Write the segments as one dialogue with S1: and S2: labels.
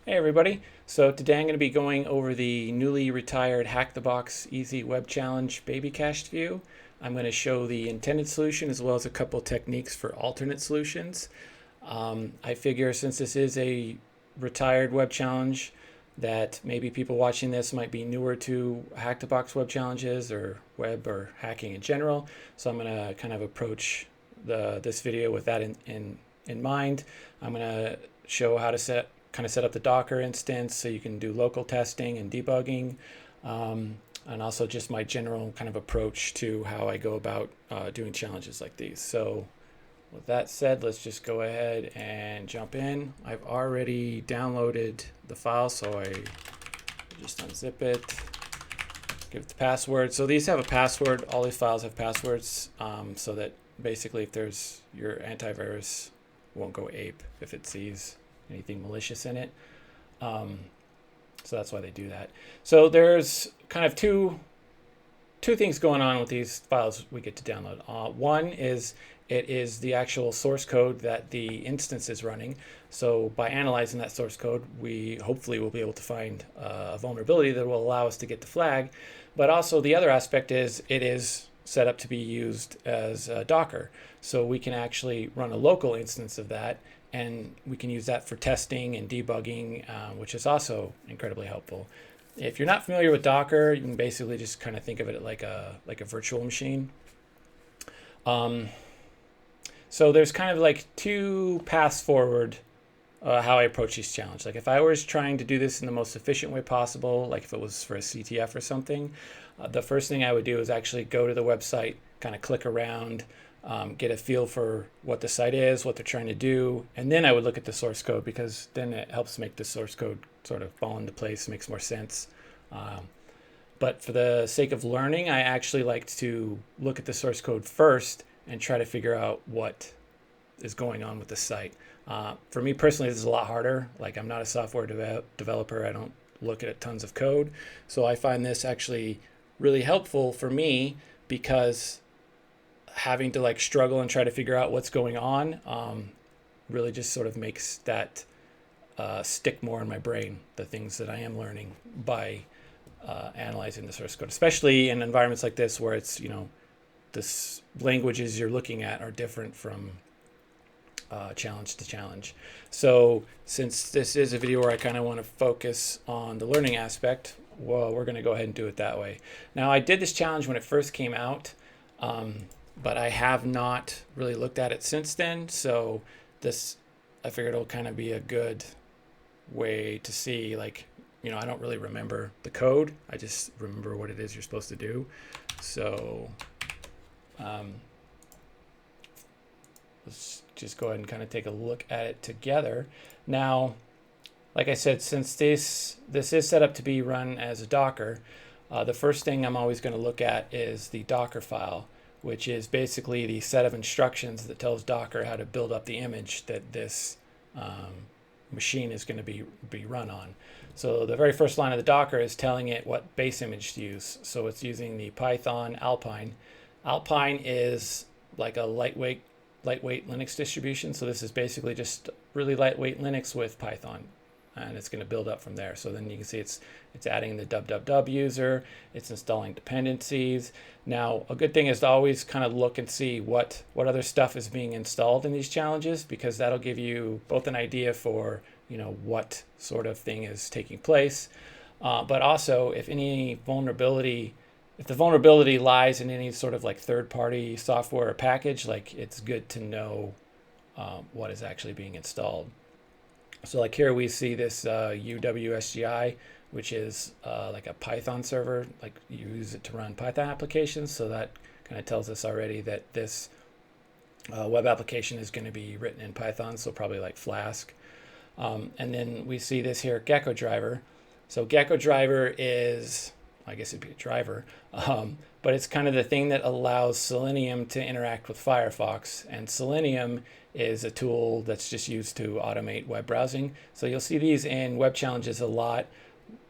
S1: Hey everybody. So today I'm going to be going over the newly retired HackTheBox Easy Web Challenge Baby CachedView. I'm going to show the intended solution as well as a couple techniques for alternate solutions. I figure since this is a retired web challenge that maybe people watching this might be newer to HackTheBox web challenges or web or hacking in general. So I'm going to kind of approach this video with that in mind. I'm going to show how to set up the Docker instance so you can do local testing and debugging, and also just my general kind of approach to how I go about doing challenges like these. So with that said, let's just go ahead and jump in. I've already downloaded the file, so I just unzip it, give it the password. So these have a password. All these files have passwords, so that basically if there's your antivirus won't go ape if it sees anything malicious in it. So that's why they do that. So there's kind of two things going on with these files we get to download. One is it is the actual source code that the instance is running. So by analyzing that source code, we hopefully will be able to find a vulnerability that will allow us to get the flag. But also the other aspect is it is set up to be used as Docker. So we can actually run a local instance of that, and we can use that for testing and debugging, which is also incredibly helpful. If you're not familiar with Docker, you can basically just kind of think of it like a virtual machine. So there's kind of like two paths forward how I approach these challenges. Like if I was trying to do this in the most efficient way possible, like if it was for a CTF or something, the first thing I would do is actually go to the website, kind of click around, get a feel for what the site is, what they're trying to do, and then I would look at the source code, because then it helps make the source code sort of fall into place, makes more sense. But for the sake of learning, I actually like to look at the source code first and try to figure out what is going on with the site. For me personally, this is a lot harder. Like I'm not a software developer. I don't look at tons of code. So I find this actually really helpful for me, because having to like struggle and try to figure out what's going on really just sort of makes that stick more in my brain, the things that I am learning by analyzing the source code, especially in environments like this where it's, the languages you're looking at are different from challenge to challenge. So since this is a video where I kind of want to focus on the learning aspect, well, we're going to go ahead and do it that way. Now, I did this challenge when it first came out, but I have not really looked at it since then. So this, I figured it'll kind of be a good way to see, like, I don't really remember the code. I just remember what it is you're supposed to do. So let's just go ahead and kind of take a look at it together. Now, like I said, since this is set up to be run as a Docker, the first thing I'm always going to look at is the Docker file, which is basically the set of instructions that tells Docker how to build up the image that this machine is going to be run on. So the very first line of the Docker is telling it what base image to use. So it's using the Python Alpine. Alpine is like a lightweight Linux distribution. So this is basically just really lightweight Linux with Python, and it's going to build up from there. So then you can see it's adding the www user, it's installing dependencies. Now, a good thing is to always kind of look and see what other stuff is being installed in these challenges, because that'll give you both an idea for what sort of thing is taking place, but also if the vulnerability lies in any sort of like third-party software or package, like it's good to know what is actually being installed. So like here we see this UWSGI, which is like a Python server, like you use it to run Python applications. So that kind of tells us already that this web application is going to be written in Python, so probably like Flask. And then we see this here, Gecko driver. So Gecko driver is, I guess it'd be a driver, but it's kind of the thing that allows Selenium to interact with Firefox. And Selenium is a tool that's just used to automate web browsing. So you'll see these in web challenges a lot,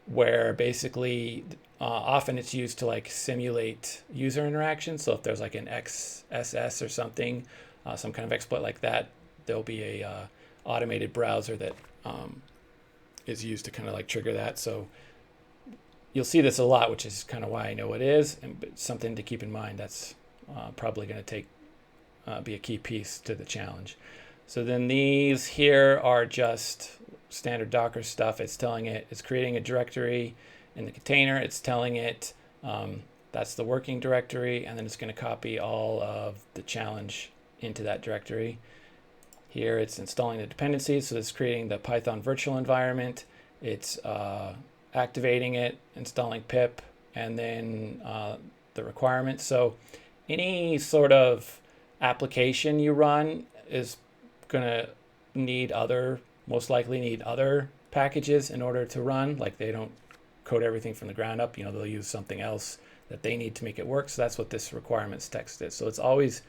S1: where basically often it's used to like simulate user interaction. So if there's like an XSS or something, some kind of exploit like that, there'll be a automated browser that is used to kind of like trigger that. So you'll see this a lot, which is kind of why I know it is, and something to keep in mind. That's probably going to be a key piece to the challenge. So then these here are just standard Docker stuff. It's telling it, it's creating a directory in the container. It's telling it that's the working directory, and then it's going to copy all of the challenge into that directory. Here it's installing the dependencies, so it's creating the Python virtual environment. It's activating it, installing pip, and then the requirements. So any sort of application you run is going to need most likely need other packages in order to run. Like, they don't code everything from the ground up. They'll use something else that they need to make it work. So that's what this requirements text is. So it's always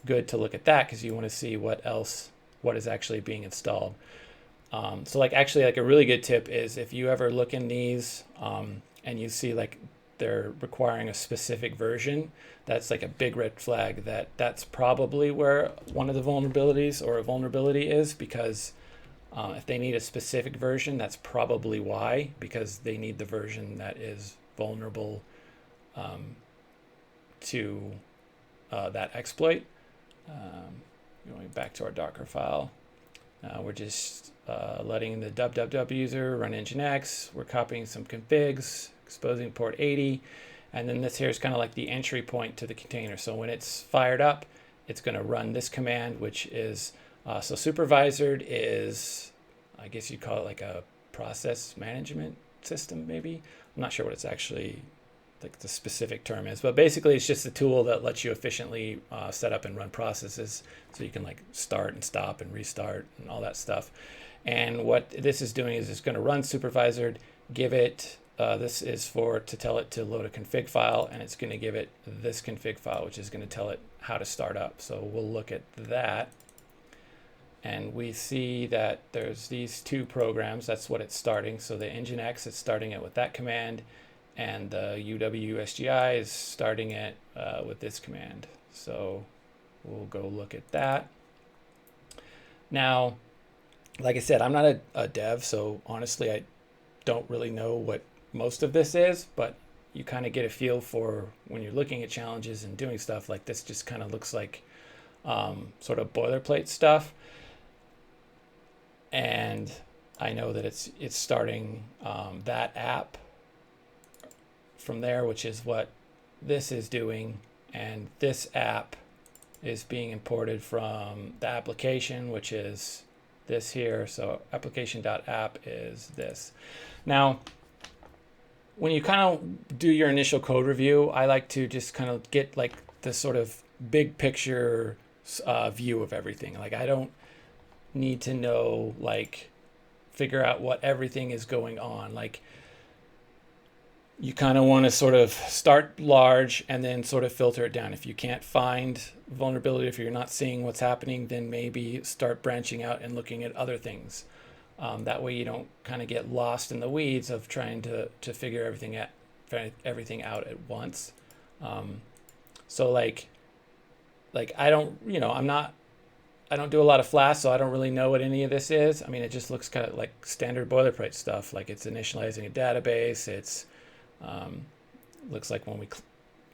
S1: good to look at that, because you want to see what is actually being installed. So actually a really good tip is, if you ever look in these and you see like they're requiring a specific version, that's like a big red flag that's probably where one of the vulnerabilities or a vulnerability is, because if they need a specific version, that's probably why, because they need the version that is vulnerable to that exploit. Going back to our Docker file, we're just letting the www user run nginx. We're copying some configs, exposing port 80, and then this here is kind of like the entry point to the container. So when it's fired up, it's going to run this command, which is so supervisored is, I guess you'd call it like a process management system, maybe. I'm not sure what it's actually like the specific term is, but basically it's just a tool that lets you efficiently set up and run processes, so you can like start and stop and restart and all that stuff. And what this is doing is it's going to run supervisored, give it this is to tell it to load a config file, and it's going to give it this config file, which is going to tell it how to start up. So we'll look at that, and we see that there's these two programs. That's what it's starting. So the nginx, it's starting it with that command, and the uwsgi is starting it with this command. So we'll go look at that. Now, like I said, I'm not a dev, so honestly, I don't really know what most of this is, but you kind of get a feel for when you're looking at challenges and doing stuff like this. Just kind of looks like sort of boilerplate stuff. And I know that it's starting that app from there, which is what this is doing, and this app is being imported from the application, which is this here. So application.app is this. Now, when you kind of do your initial code review, I like to just kind of get like the sort of big picture view of everything. Like, I don't need to know, like, figure out what everything is going on. Like, you kind of want to sort of start large and then sort of filter it down. If you can't find vulnerability, if you're not seeing what's happening, then maybe start branching out and looking at other things. That way you don't kind of get lost in the weeds of trying to figure everything out at once. So like I don't, I don't do a lot of Flash, so I don't really know what any of this is. I mean, it just looks kind of like standard boilerplate stuff. Like, it's initializing a database. It's looks like when we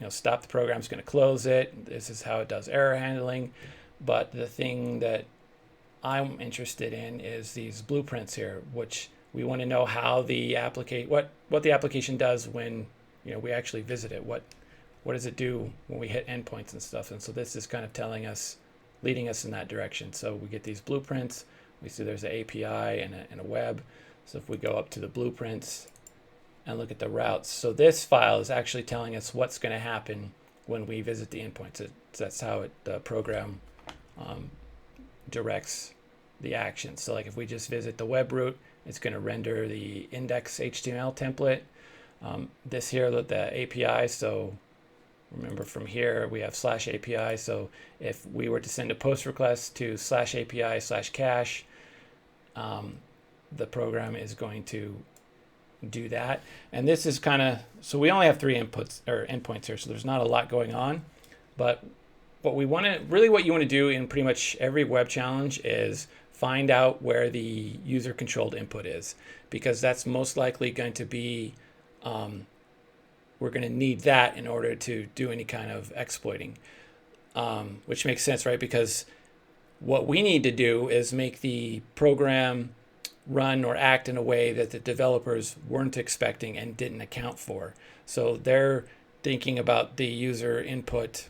S1: stop the program, it's going to close it. This is how it does error handling. But the thing that I'm interested in is these blueprints here, which we want to know how the what the application does when we actually visit it. What does it do when we hit endpoints and stuff? And so this is kind of telling us, leading us in that direction. So we get these blueprints. We see there's an API and a web. So if we go up to the blueprints and look at the routes, so this file is actually telling us what's going to happen when we visit the endpoints. That's how the program directs the action. So like, if we just visit the web root, it's going to render the index HTML template. This here, the API. So remember, from here we have /API. So if we were to send a post request to /API/cache, the program is going to do that. And this is kind of, so we only have 3 inputs or endpoints here, so there's not a lot going on. But what you want to do in pretty much every web challenge is find out where the user controlled input is, because that's most likely going to be, we're going to need that in order to do any kind of exploiting, which makes sense, right? Because what we need to do is make the program run or act in a way that the developers weren't expecting and didn't account for. So they're thinking about the user input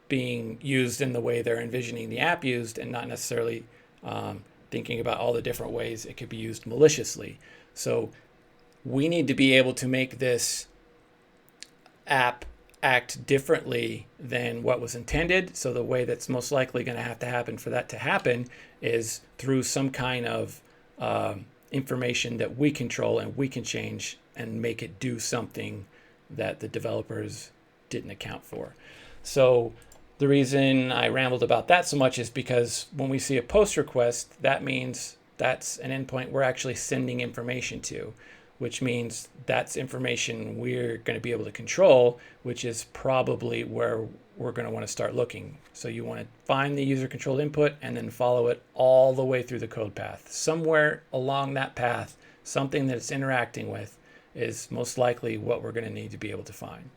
S1: being used in the way they're envisioning the app used, and not necessarily thinking about all the different ways it could be used maliciously. So we need to be able to make this app act differently than what was intended. So the way that's most likely going to happen for that to happen is through some kind of information that we control and we can change and make it do something that the developers didn't account for. So the reason I rambled about that so much is because when we see a post request, that means that's an endpoint we're actually sending information to, which means that's information we're going to be able to control, which is probably where we're going to want to start looking. So you want to find the user controlled input and then follow it all the way through the code path. Somewhere along that path, something that it's interacting with is most likely what we're going to need to be able to find.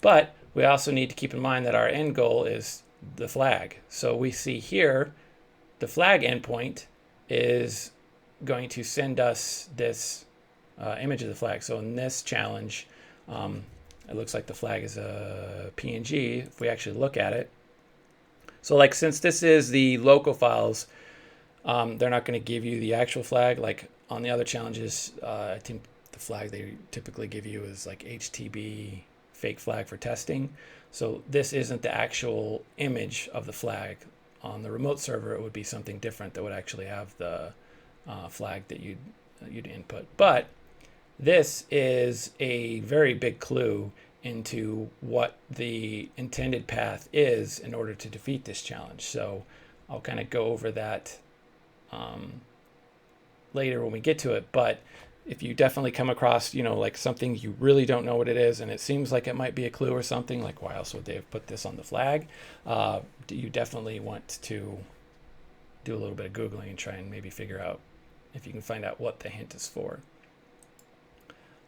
S1: But we also need to keep in mind that our end goal is the flag. So we see here the flag endpoint is going to send us this image of the flag. So in this challenge, it looks like the flag is a PNG if we actually look at it. So like, since this is the local files, they're not going to give you the actual flag. Like on the other challenges, I think the flag they typically give you is like HTB fake flag for testing. So this isn't the actual image of the flag. On the remote server, it would be something different that would actually have the flag that you'd input. But this is a very big clue into what the intended path is in order to defeat this challenge. So I'll kind of go over that later when we get to it. But if you definitely come across, like something you really don't know what it is, and it seems like it might be a clue or something, like why else would they have put this on the flag? You definitely want to do a little bit of Googling and try and maybe figure out if you can find out what the hint is for.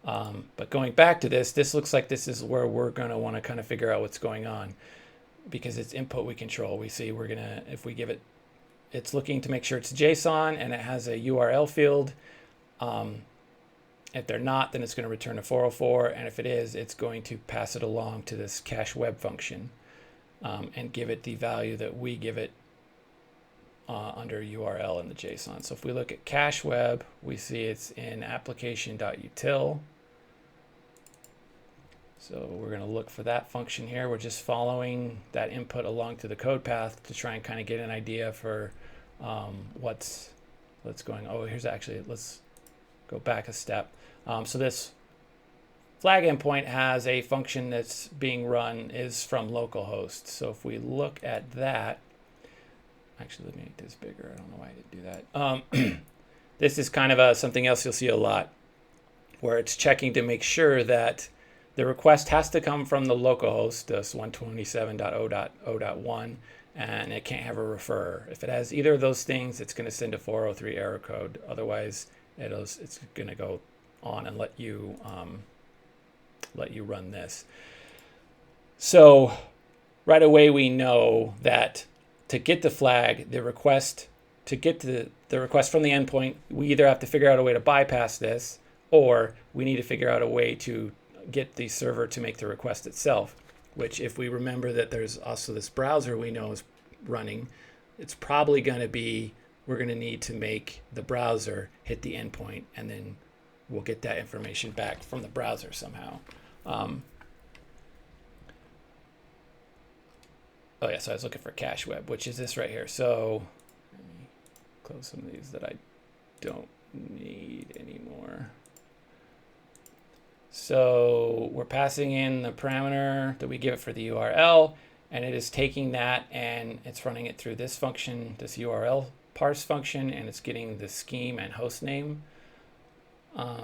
S1: But going back to this looks like this is where we're going to want to kind of figure out what's going on, because it's input we control. We see we're going to, if we give it, it's looking to make sure it's JSON and it has a URL field. If they're not, then it's going to return a 404. And if it is, it's going to pass it along to this cache web function and give it the value that we give it under URL in the JSON. So if we look at cache web, we see it's in application.util. So we're going to look for that function here. We're just following that input along to the code path to try and kind of get an idea for what's going on. Oh, here's actually, let's go back a step. So this flag endpoint has a function that's being run is from localhost. So if we look at that, actually let me make this bigger. I don't know why I didn't do that. This is kind of something else you'll see a lot, where it's checking to make sure that the request has to come from the localhost, this 127.0.0.1, and it can't have a referrer. If it has either of those things, it's going to send a 403 error code. Otherwise, it's going to go on and let you run this. So right away we know that to get the flag, the request from the endpoint, we either have to figure out a way to bypass this, or we need to figure out a way to get the server to make the request itself, which, if we remember that there's also this browser we know is running, it's probably going to be, we're going to need to make the browser hit the endpoint, and then we'll get that information back from the browser somehow. Oh yeah, so I was looking for cache web, which is this right here. So let me close some of these that I don't need anymore. So we're passing in the parameter that we give it for the URL, and it is taking that and it's running it through this function, this URL parse function, and it's getting the scheme and host name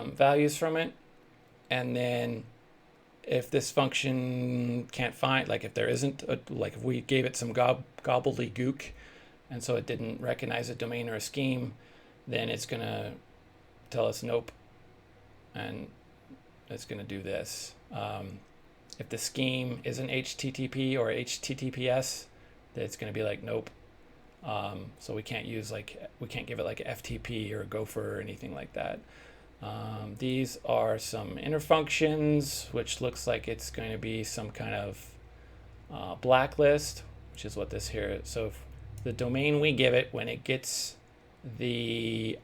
S1: values from it. And then if this function can't find, like if there isn't, like if we gave it some gobbledygook and so it didn't recognize a domain or a scheme, then it's going to tell us nope, and it's going to do this. If the scheme is an HTTP or HTTPS, then it's going to be like nope. So we can't give it like FTP or Gopher or anything like that. These are some inner functions, which looks like it's going to be some kind of blacklist, which is what this here is. So if the domain we give it, when it gets the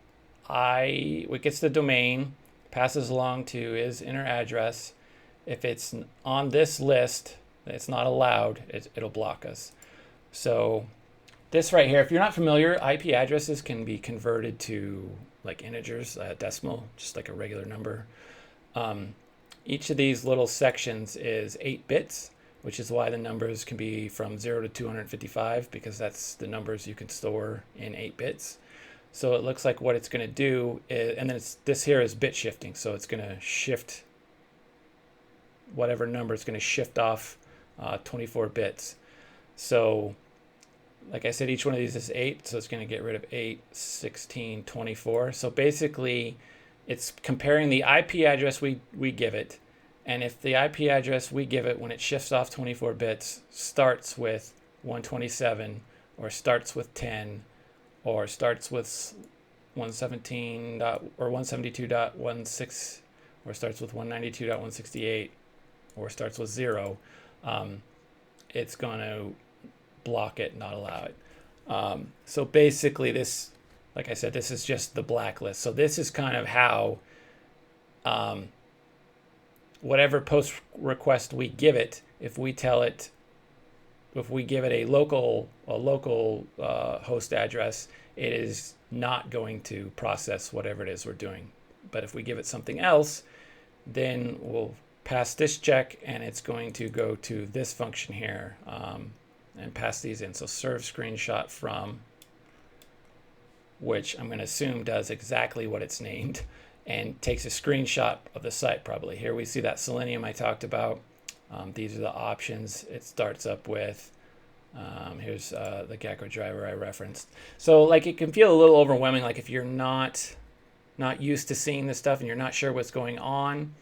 S1: domain, passes along to is inner address. If it's on this list, it's not allowed, it'll block us. So this right here, if you're not familiar, IP addresses can be converted to like integers, decimal, just like a regular number. Each of these little sections is 8 bits, which is why the numbers can be from 0 to 255, because that's the numbers you can store in 8 bits. So it looks like what it's going to do is, and then this here is bit shifting, so it's going to shift whatever number, it's going to shift off 24 bits. So like I said, each one of these is 8, so it's going to get rid of 8, 16, 24. So basically, it's comparing the IP address we give it, and if the IP address we give it when it shifts off 24 bits starts with 127, or starts with 10, or starts with 117 or 172.16, or starts with 192.168, or starts with 0, it's going to block it, not allow it. So basically this, like I said, this is just the blacklist. So this is kind of how whatever post request we give it, if we give it a local host address, it is not going to process whatever it is we're doing. But if we give it something else, then we'll pass this check, and it's going to go to this function here and pass these in. So serve screenshot from, which I'm going to assume does exactly what it's named, and takes a screenshot of the site probably. Here we see that Selenium I talked about. These are the options it starts up with. Here's the Gecko driver I referenced. So like it can feel a little overwhelming, like if you're not used to seeing this stuff and you're not sure what's going on,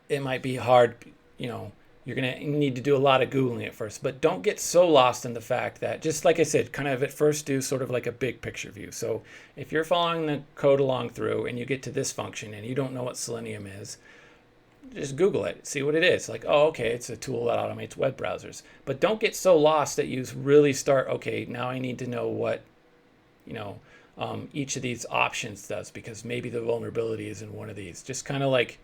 S1: it might be hard, you're going to need to do a lot of Googling at first, but don't get so lost in the fact that, just like I said, kind of at first do sort of like a big picture view. So if you're following the code along through and you get to this function and you don't know what Selenium is, just Google it, see what it is. Like, oh, okay, it's a tool that automates web browsers. But don't get so lost that you really start, okay, now I need to know what, each of these options does, because maybe the vulnerability is in one of these. Just kind of like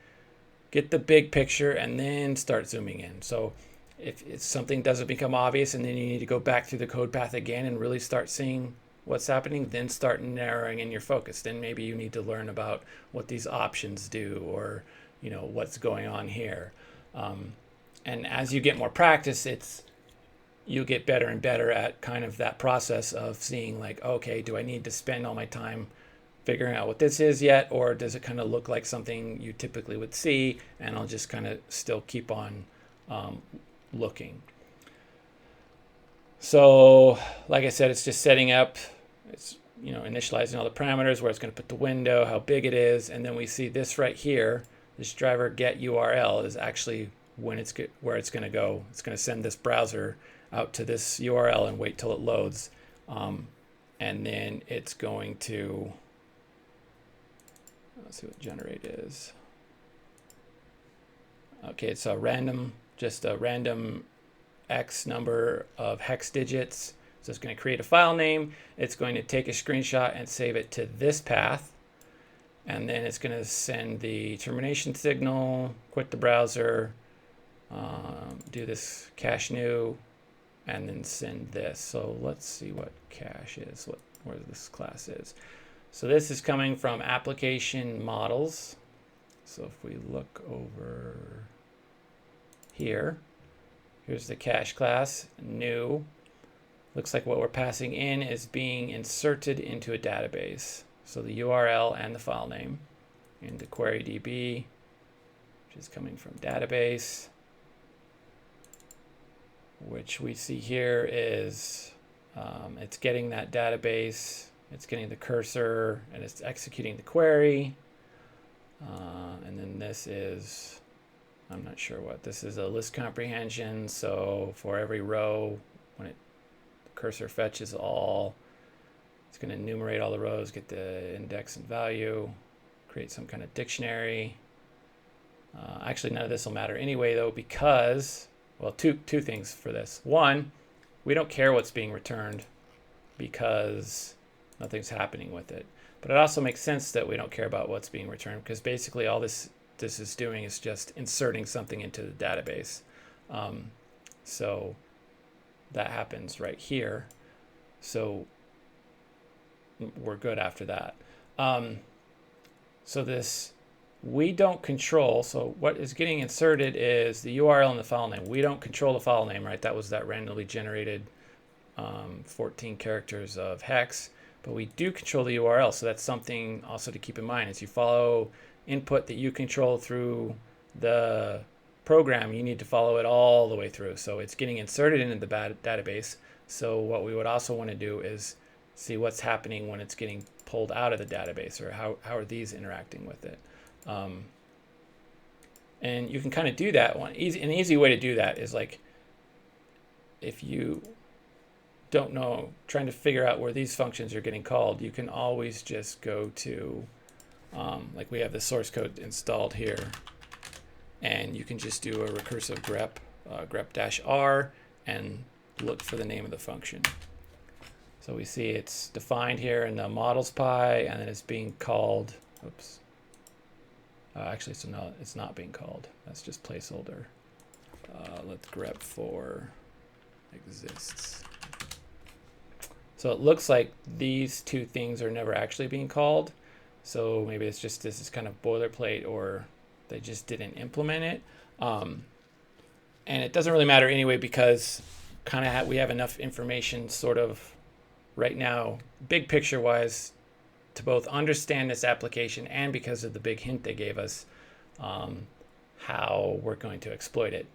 S1: get the big picture and then start zooming in. So if something doesn't become obvious and then you need to go back through the code path again and really start seeing what's happening, then start narrowing in your focus. Then maybe you need to learn about what these options do, or what's going on here. And as you get more practice, you'll get better and better at kind of that process of seeing like, okay, do I need to spend all my time figuring out what this is yet, or does it kind of look like something you typically would see, and I'll just kind of still keep on looking. So like I said, it's just setting up, it's initializing all the parameters, where it's going to put the window, how big it is, and then we see this right here, this driver get URL is actually where it's going to go. It's going to send this browser out to this URL and wait till it loads, and then it's going to, let's see what generate is. Okay, it's just a random X number of hex digits. So it's going to create a file name. It's going to take a screenshot and save it to this path. And then it's going to send the termination signal, quit the browser, do this cache new, and then send this. So let's see what cache is, where this class is. So this is coming from application models. So if we look over here, here's the cache class, new. Looks like what we're passing in is being inserted into a database. So the URL and the file name into QueryDB, which is coming from database, which we see here is It's getting that database, it's getting the cursor, and it's executing the query. And then this is, I'm not sure what, this is a list comprehension. So for every row, when the cursor fetches all, it's going to enumerate all the rows, get the index and value, create some kind of dictionary. Actually, none of this will matter anyway, though, because, well, two things for this. One, we don't care what's being returned because nothing's happening with it. But it also makes sense that we don't care about what's being returned, because basically all this is doing is just inserting something into the database. So that happens right here. So we're good after that. So this, we don't control, so what is getting inserted is the URL and the file name. We don't control the file name, right? That was that randomly generated 14 characters of hex, but we do control the URL. So that's something also to keep in mind. As you follow input that you control through the program, you need to follow it all the way through. So it's getting inserted into the database. So what we would also want to do is see what's happening when it's getting pulled out of the database, or how are these interacting with it. And you can kind of do that. An easy way to do that is, like, if you don't know, trying to figure out where these functions are getting called, you can always just go to, like we have the source code installed here, and you can just do a recursive grep, grep-r, and look for the name of the function. So we see it's defined here in the models py, and then it's being called, oops. Actually, so no, it's not being called. That's just placeholder. Let's grep for exists. So it looks like these two things are never actually being called. So maybe it's just, this is kind of boilerplate, or they just didn't implement it. And it doesn't really matter anyway, because kind of we have enough information sort of right now, big picture wise, to both understand this application, and because of the big hint they gave us, how we're going to exploit it.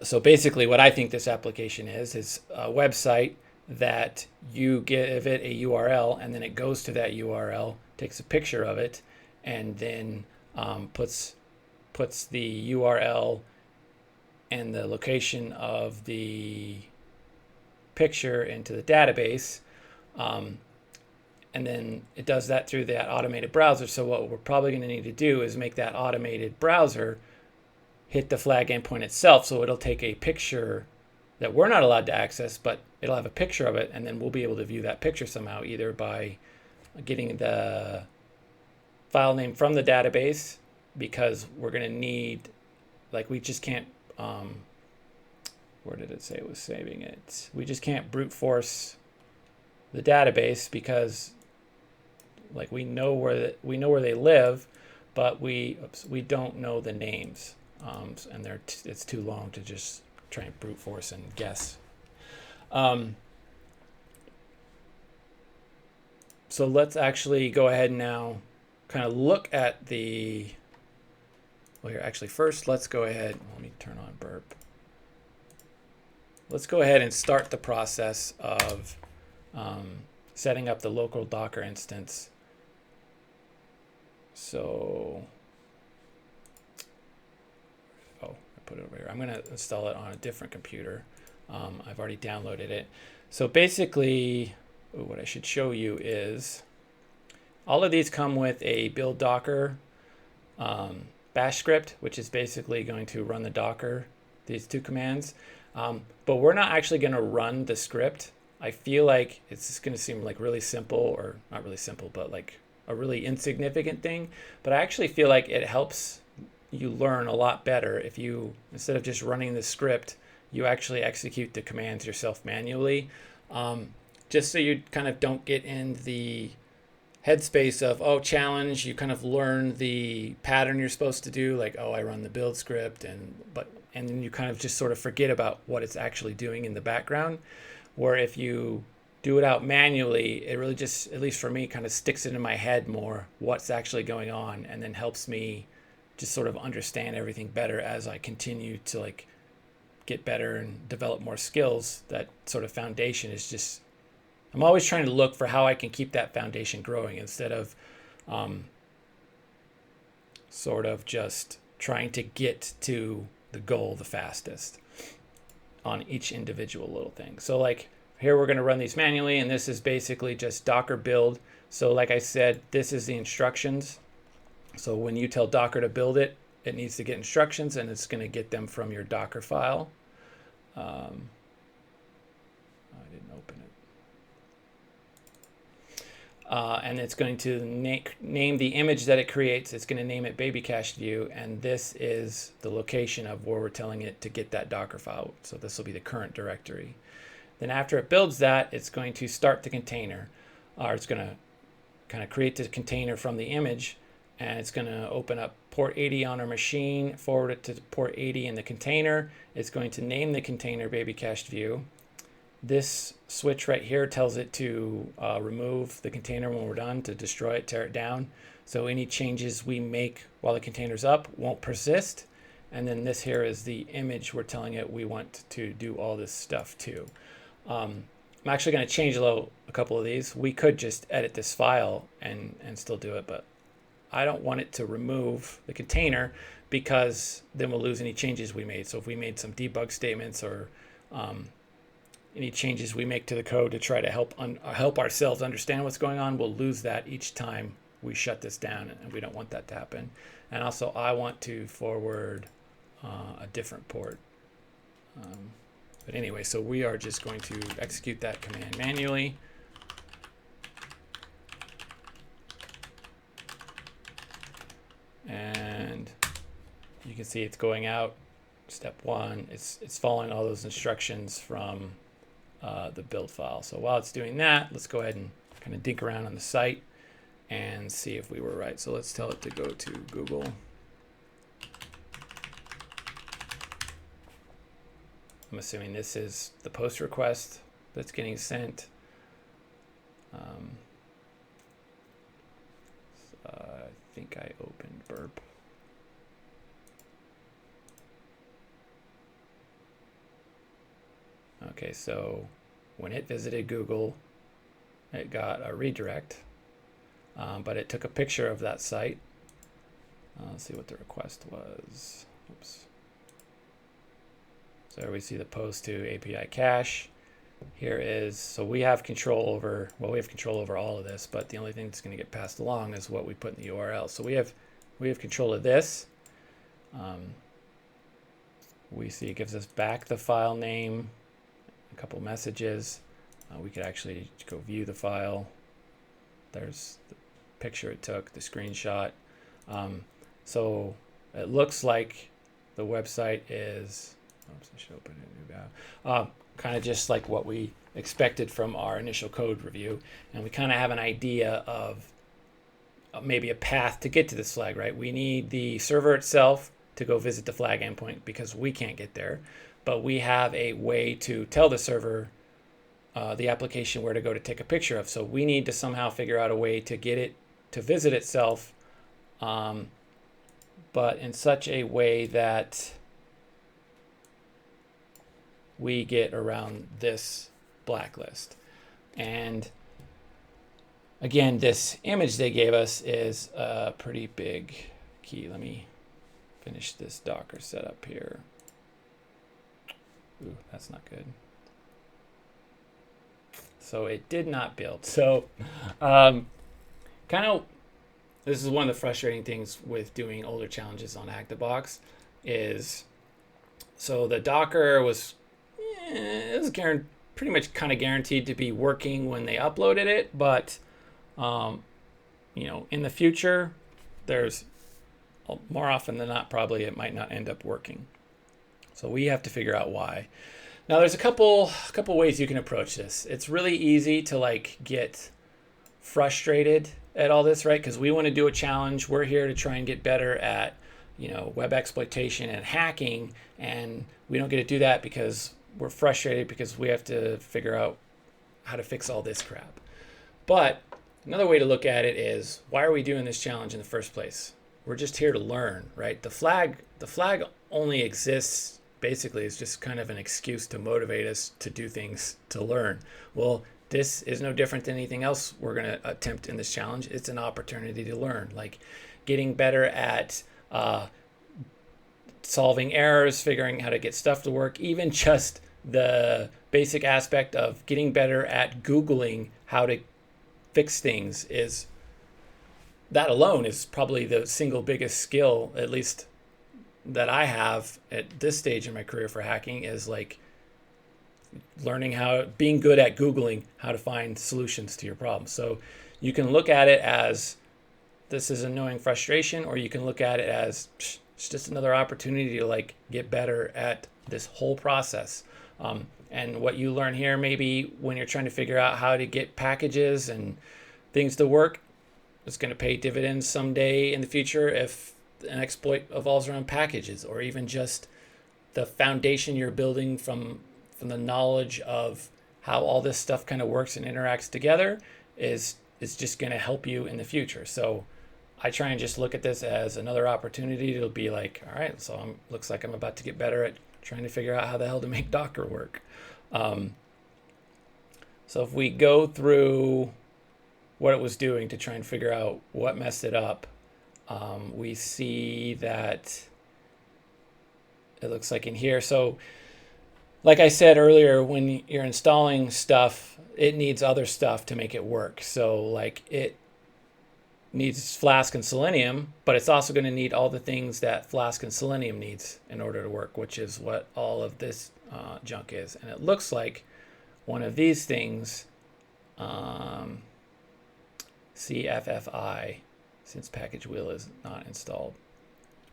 S1: So basically what I think this application is a website that you give it a URL, and then it goes to that URL, takes a picture of it, and then puts the URL and the location of the picture into the database. And then it does that through that automated browser. So what we're probably going to need to do is make that automated browser hit the flag endpoint itself. So it'll take a picture that we're not allowed to access, but it'll have a picture of it, and then we'll be able to view that picture somehow, either by getting the file name from the database, because we're going to need, like, we just can't, where did it say it was saving it? We just can't brute force the database, because, like, we know where they live, but we don't know the names, and it's too long to just try and brute force and guess. So let's actually go ahead and now kind of look at the, well, here, actually first let's go ahead, let me turn on burp. Let's go ahead and start the process of setting up the local Docker instance. So, oh, I put it over here. I'm going to install it on a different computer. I've already downloaded it. So basically, what I should show you is all of these come with a build Docker bash script, which is basically going to run the Docker, these two commands. But we're not actually going to run the script. I feel like it's just going to seem like really simple, or not really simple, but like a really insignificant thing. But I actually feel like it helps you learn a lot better if you, instead of just running the script, you actually execute the commands yourself manually. Just so you kind of don't get in the headspace of, oh, challenge, you kind of learn the pattern you're supposed to do, like, oh, I run the build script, and then you kind of just sort of forget about what it's actually doing in the background. Where if you do it out manually, it really just, at least for me, kind of sticks it in my head more what's actually going on, and then helps me just sort of understand everything better as I continue to, like, get better and develop more skills, that sort of foundation is just, I'm always trying to look for how I can keep that foundation growing instead of sort of just trying to get to the goal the fastest on each individual little thing. So like here we're going to run these manually, and this is basically just Docker build. So like I said, this is the instructions. So when you tell Docker to build it, it needs to get instructions, and it's going to get them from your Docker file. I didn't open it. And it's going to name the image that it creates. It's going to name it baby CachedView, and this is the location of where we're telling it to get that Docker file. So this will be the current directory. Then after it builds that, it's going to start the container, or it's going to kind of create the container from the image, and it's going to open up port 80 on our machine, forward it to port 80 in the container. It's going to name the container baby CachedView. This switch right here tells it to remove the container when we're done, to destroy it, tear it down. So any changes we make while the container's up won't persist. And then this here is the image we're telling it we want to do all this stuff to. I'm actually going to change a couple of these. We could just edit this file and still do it, but I don't want it to remove the container, because then we'll lose any changes we made. So if we made some debug statements or any changes we make to the code to try to help ourselves understand what's going on, we'll lose that each time we shut this down, and we don't want that to happen. And also I want to forward a different port. But anyway, so we are just going to execute that command manually. And you can see it's going out. Step 1, it's following all those instructions from the build file. So while it's doing that, let's go ahead and kind of dig around on the site and see if we were right. So let's tell it to go to Google. I'm assuming this is the post request that's getting sent. I think I opened burp. Okay, so when it visited Google, it got a redirect, but it took a picture of that site. Let's see what the request was. Oops. So there we see the post to API cache. Here is, so we have control over, well, we have control over all of this, but the only thing that's going to get passed along is what we put in the URL. So we have control of this. We see it gives us back the file name, a couple messages. We could actually go view the file. There's the picture it took, the screenshot. So it looks like the website is, oops, I should open a new tab. Kind of just like what we expected from our initial code review. And we kind of have an idea of maybe a path to get to this flag, right? We need the server itself to go visit the flag endpoint because we can't get there. But we have a way to tell the server, the application, where to go to take a picture of. So we need to somehow figure out a way to get it to visit itself, but in such a way that we get around this blacklist. And again, this image they gave us is a pretty big key. Let me finish this Docker setup here. Ooh, that's not good. So it did not build. So kind of, this is one of the frustrating things with doing older challenges on HackTheBox is, so the Docker was, it was pretty much kind of guaranteed to be working when they uploaded it, but you know, in the future, there's more often than not, probably it might not end up working. So we have to figure out why. Now there's a couple ways you can approach this. It's really easy to like get frustrated at all this, right? Because we want to do a challenge. We're here to try and get better at, you know, web exploitation and hacking, and we don't get to do that because we're frustrated because we have to figure out how to fix all this crap. But another way to look at it is, why are we doing this challenge in the first place? We're just here to learn, right? The flag only exists basically is just kind of an excuse to motivate us to do things to learn. Well, this is no different than anything else we're going to attempt in this challenge. It's an opportunity to learn, like getting better at solving errors, figuring how to get stuff to work, even just the basic aspect of getting better at Googling how to fix things. Is that alone is probably the single biggest skill, at least that I have at this stage in my career for hacking, is like learning being good at Googling how to find solutions to your problems. So you can look at it as this is annoying frustration, or you can look at it as it's just another opportunity to like get better at this whole process. And what you learn here, maybe when you're trying to figure out how to get packages and things to work, it's going to pay dividends someday in the future if an exploit evolves around packages, or even just the foundation you're building from the knowledge of how all this stuff kind of works and interacts together is just going to help you in the future. So I try and just look at this as another opportunity to be like, all right, so looks like I'm about to get better at trying to figure out how the hell to make Docker work. So if we go through what it was doing to try and figure out what messed it up, we see that it looks like in here. So like I said earlier, when you're installing stuff, it needs other stuff to make it work. So like it needs Flask and Selenium, but it's also going to need all the things that Flask and Selenium needs in order to work, which is what all of this junk is. And it looks like one of these things, CFFI, since package wheel is not installed.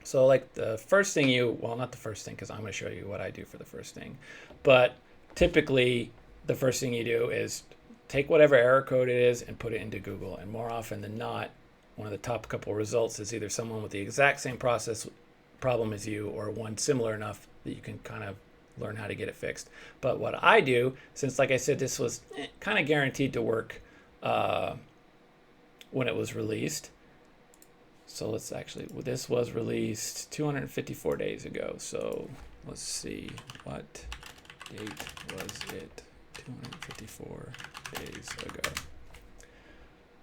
S1: So like the first thing well, not the first thing, because I'm going to show you what I do for the first thing, but typically the first thing you do is take whatever error code it is and put it into Google. And more often than not, one of the top couple results is either someone with the exact same problem as you, or one similar enough that you can kind of learn how to get it fixed. But what I do, since like I said, this was kind of guaranteed to work when it was released. So let's actually, this was released 254 days ago. So let's see, what date was it? 254 days ago.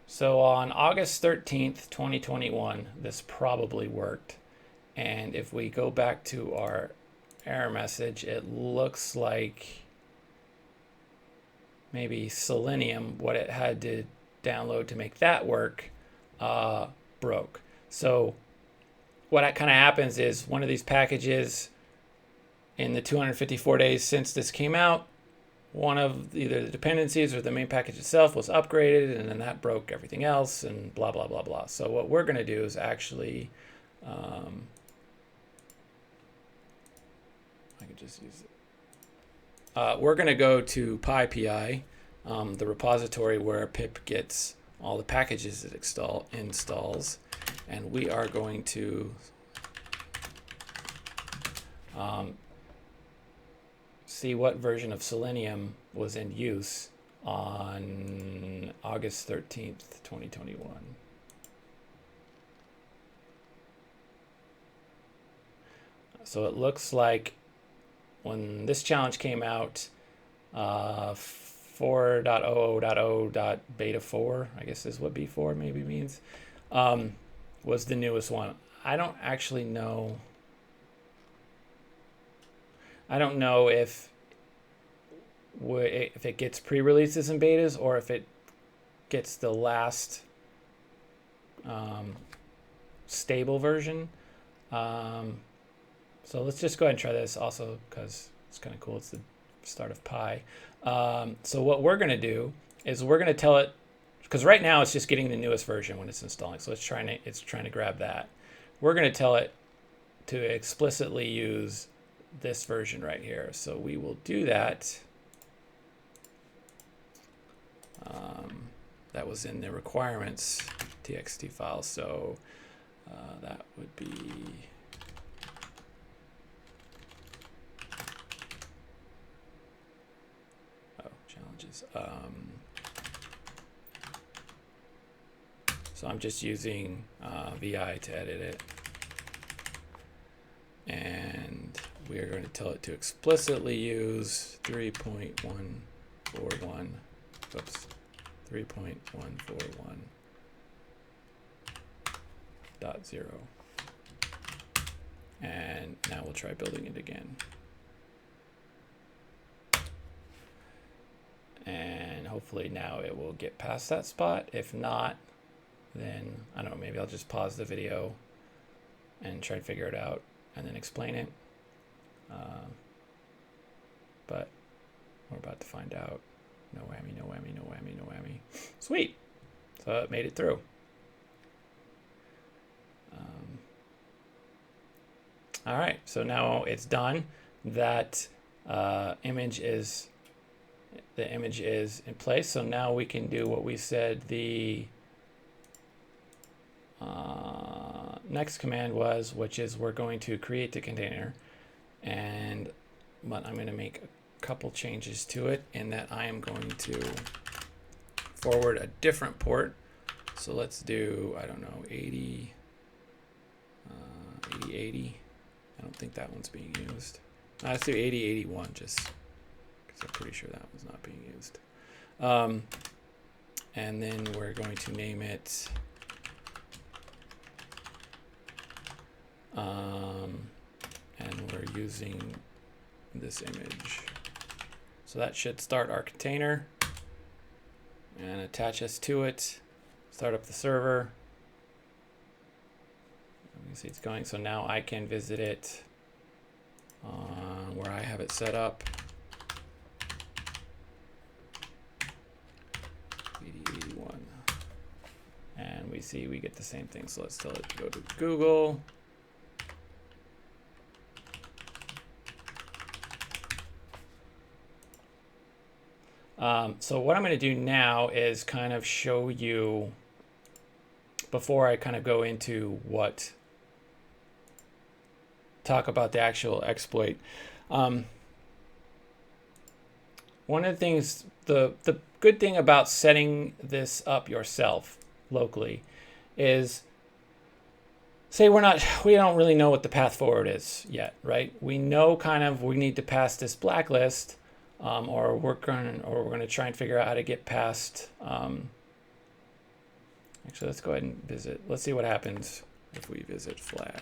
S1: So on August 13th, 2021, this probably worked. And if we go back to our error message, it looks like maybe Selenium, what it had to download to make that work, broke. So what kind of happens is one of these packages in the 254 days since this came out, one of either the dependencies or the main package itself was upgraded, and then that broke everything else, and blah, blah, blah, blah. So what we're going to do is actually, I could just use it. We're going to go to PyPI, the repository where pip gets all the packages it installs. And we are going to see what version of Selenium was in use on August 13th, 2021. So it looks like when this challenge came out, 4.00.0.beta 4, I guess is what B4 maybe means, was the newest one. I don't actually know. I don't know if it gets pre-releases and betas, or if it gets the last stable version. So let's just go ahead and try this also, because it's kind of cool. It's the start of Pi. So what we're going to do is we're going to tell it, because right now it's just getting the newest version when it's installing. So it's trying to grab that. We're going to tell it to explicitly use this version right here. So we will do that. That was in the requirements txt file. So that would be challenges. So I'm just using VI to edit it. And we are going to tell it to explicitly use 3.141, oops, 3.141.0. And now we'll try building it again. And hopefully now it will get past that spot. If not, then I don't know, maybe I'll just pause the video and try to figure it out and then explain it. But we're about to find out. No whammy, no whammy, no whammy, no whammy. Sweet. So it made it through. All right, so now it's done. That image is in place. So now we can do what we said the next command was, which is we're going to create the container, but I'm going to make a couple changes to it in that I am going to forward a different port. So let's do, I don't know, 80, 80. I don't think that one's being used. Let's do 8081 just because I'm pretty sure that was not being used. And then we're going to name it and we're using this image. So that should start our container and attach us to it. Start up the server. You can see it's going. So now I can visit it where I have it set up. 8081. And we see we get the same thing. So let's tell it to go to Google. So what I'm going to do now is kind of show you, before I kind of go into talk about the actual exploit. One of the things, the good thing about setting this up yourself locally is, say we don't really know what the path forward is yet, right? We know kind of we need to pass this blacklist. Or we're going to try and figure out how to get past. Actually, let's go ahead and visit. Let's see what happens if we visit flag.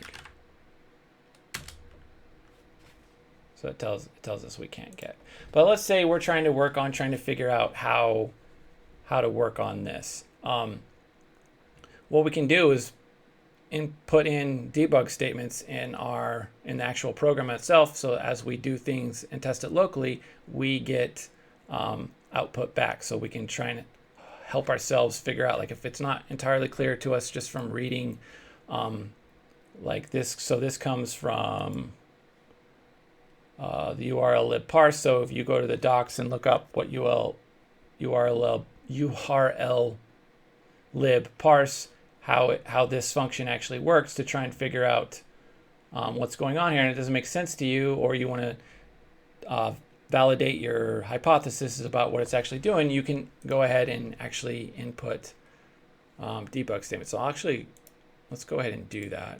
S1: So it tells us we can't get. But let's say we're trying to figure out how to work on this. What we can do is put in debug statements in the actual program itself, so as we do things and test it locally, we get output back, so we can try and help ourselves figure out, like if it's not entirely clear to us just from reading like this. So this comes from the URL lib parse. So if you go to the docs and look up what URL lib parse, how this function actually works, to try and figure out what's going on here, and it doesn't make sense to you, or you want to validate your hypothesis about what it's actually doing, you can go ahead and actually input debug statements. So let's go ahead and do that.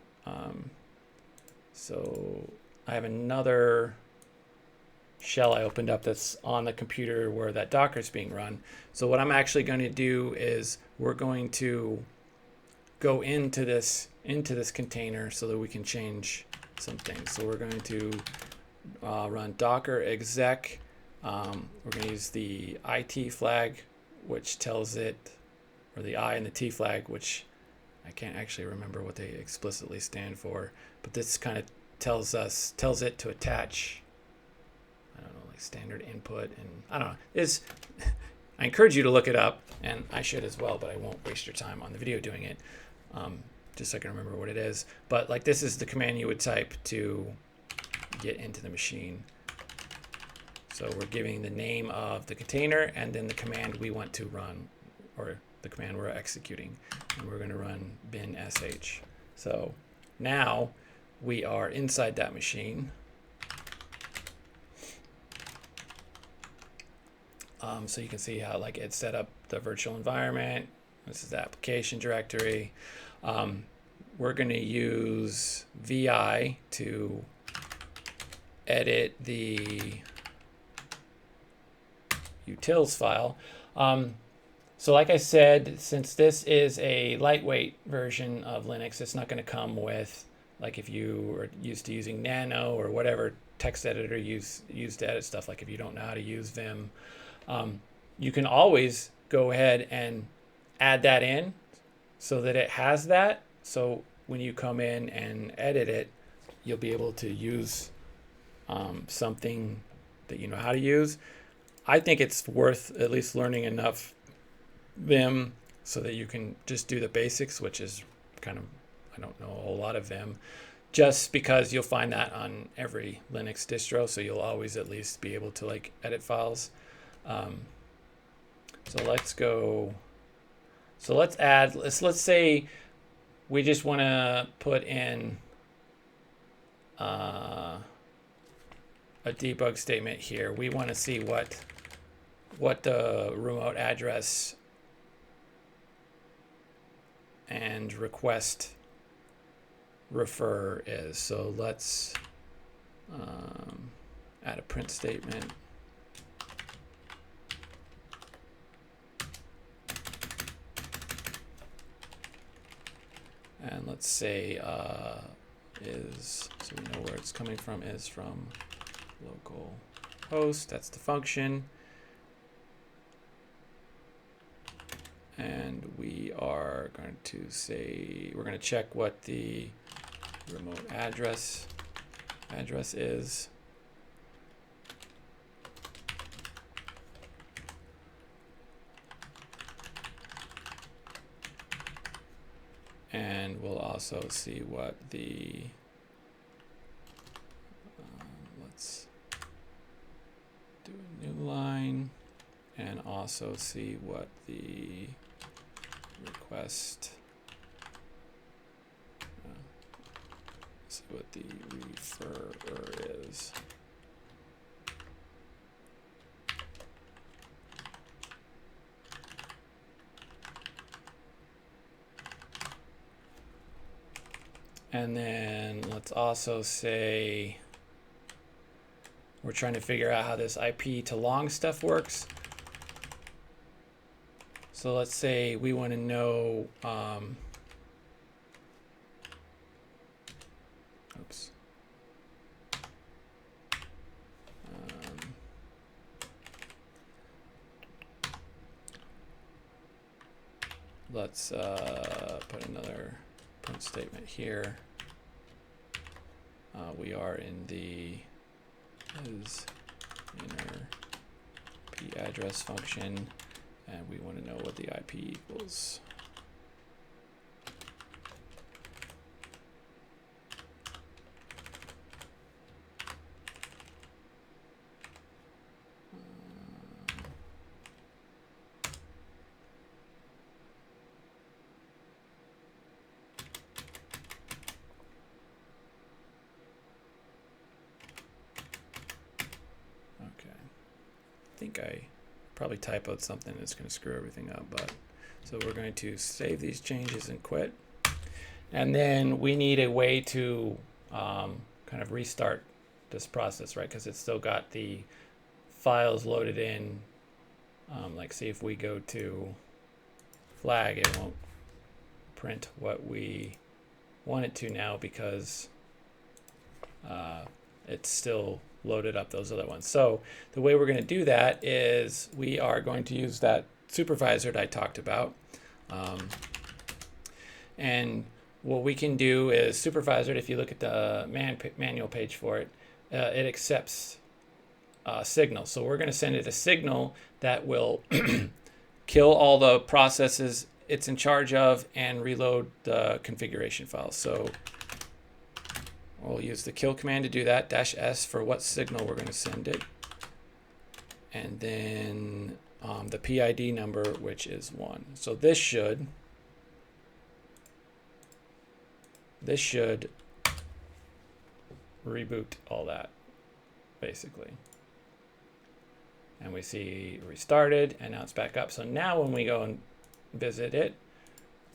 S1: So I have another shell I opened up that's on the computer where that Docker is being run. So what I'm actually going to do is we're going to go into this container so that we can change some things. So we're going to run docker exec. We're going to use the IT flag, which tells it, or the I and the T flag, which I can't actually remember what they explicitly stand for, but this kind of tells it to attach, I don't know, like standard input, and I don't know. I encourage you to look it up, and I should as well, but I won't waste your time on the video doing it, just so I can remember what it is. But like, this is the command you would type to get into the machine. So we're giving the name of the container and then the command we want to run, or the command we're executing, and we're going to run bin sh. So now we are inside that machine. So you can see how like it set up the virtual environment. This is the application directory. We're going to use vi to edit the utils file. So like I said, since this is a lightweight version of Linux, it's not going to come with, like if you are used to using Nano or whatever text editor used to edit stuff, like if you don't know how to use Vim, you can always go ahead and add that in so that it has that. So when you come in and edit it, you'll be able to use something that you know how to use. I think it's worth at least learning enough Vim so that you can just do the basics, which is kind of, I don't know a whole lot of Vim, just because you'll find that on every Linux distro, so you'll always at least be able to like edit files. So let's go, so let's add, let's say we just want to put in a debug statement here. We want to see what the remote address and request refer is. So let's add a print statement. And let's say is, so we know where it's coming from, is from local host. That's the function. And we are going to say, we're going to check what the remote address is. And we'll also see what the, let's do a new line, and also see what the request, see what the referrer is. And then let's also say we're trying to figure out how this IP to long stuff works. So let's say we want to know, oops. Let's put another print statement here. We are in the is inner p address function, and we want to know what the IP equals. I think I probably typoed something that's going to screw everything up, but so we're going to save these changes and quit. And then we need a way to kind of restart this process, right? Because it's still got the files loaded in. Like see if we go to flag, it won't print what we want it to now because it's still loaded up those other ones. So the way we're going to do that is we are going to use that supervisor that I talked about. And what we can do is supervisor, if you look at the manual page for it, it accepts signals. So we're going to send it a signal that will kill all the processes it's in charge of and reload the configuration files. So we'll use the kill command to do that, -s for what signal we're going to send it. And then the PID number, which is 1. So this should reboot all that, basically. And we see restarted, and now it's back up. So now when we go and visit it,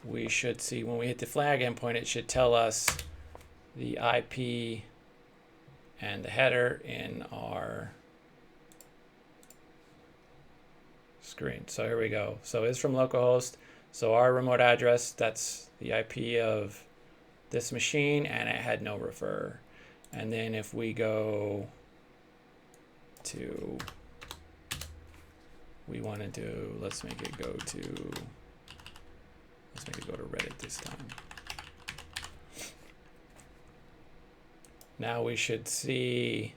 S1: we should see when we hit the flag endpoint, it should tell us the IP and the header in our screen. So here we go. So it's from localhost. So our remote address, that's the IP of this machine, and it had no refer. And then if we go to, we want to do, let's make it go to Reddit this time. Now we should see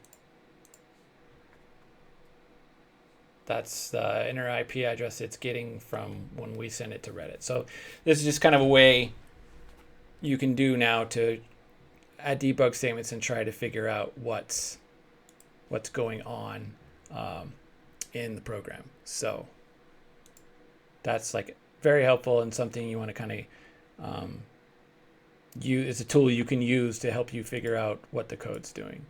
S1: that's the inner IP address it's getting from when we send it to Reddit. So this is just kind of a way you can do now to add debug statements and try to figure out what's going on in the program. So that's like very helpful and something you want to kind of use. It's a tool you can use to help you figure out what the code's doing.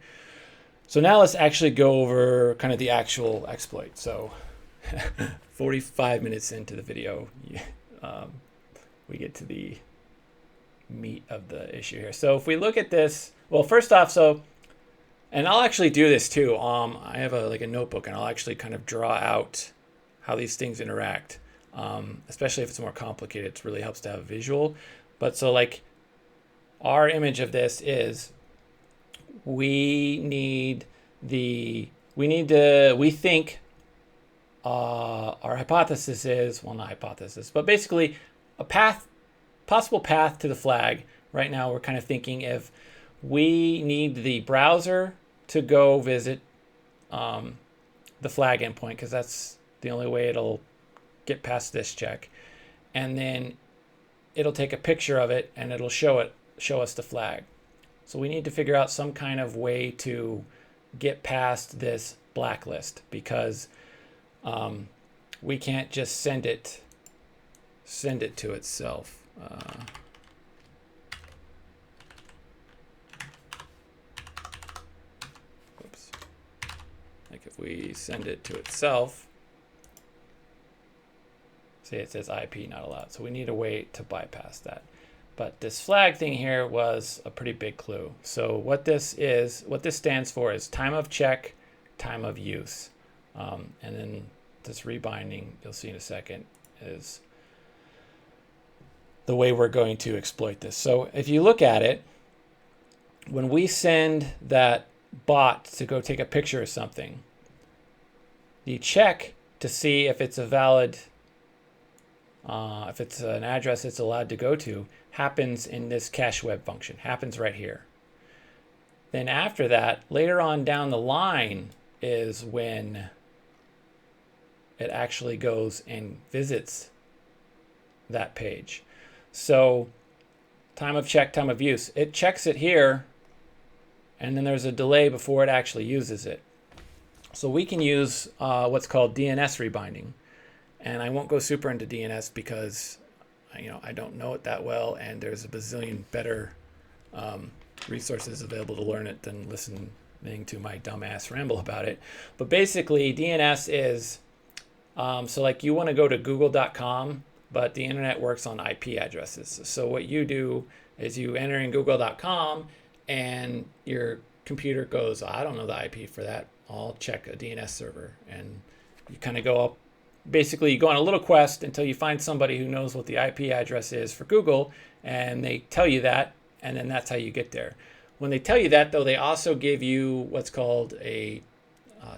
S1: So now let's actually go over kind of the actual exploit. So 45 minutes into the video, we get to the meat of the issue here. So if we look at this, well, first off, and I'll actually do this too. I have like a notebook, and I'll actually kind of draw out how these things interact. Especially if it's more complicated, it really helps to have a visual. But so like our image of this is we think our hypothesis is, well, not hypothesis, but basically a possible path to the flag. Right now we're kind of thinking if we need the browser to go visit the flag endpoint, because that's the only way it'll get past this check, and then it'll take a picture of it and it'll show us the flag. So we need to figure out some kind of way to get past this blacklist, because we can't just send it to itself. Oops. Like if we send it to itself, see, it says IP not allowed. So we need a way to bypass that. But this flag thing here was a pretty big clue. So what this stands for is time of check, time of use. And then this rebinding, you'll see in a second, is the way we're going to exploit this. So if you look at it, when we send that bot to go take a picture of something, the check to see if it's a valid, if it's an address it's allowed to go to, happens in this cache web function, happens right here. Then after that, later on down the line is when it actually goes and visits that page. So time of check, time of use, it checks it here, and then there's a delay before it actually uses it. So we can use what's called DNS rebinding. And I won't go super into DNS because I don't know it that well, and there's a bazillion better resources available to learn it than listening to my dumbass ramble about it. But basically, DNS is, so like you want to go to google.com, but the internet works on IP addresses. So what you do is you enter in google.com, and your computer goes, I don't know the IP for that. I'll check a DNS server. And you kind of go up. Basically, you go on a little quest until you find somebody who knows what the IP address is for Google, and they tell you that, and then that's how you get there. When they tell you that, though, they also give you what's called a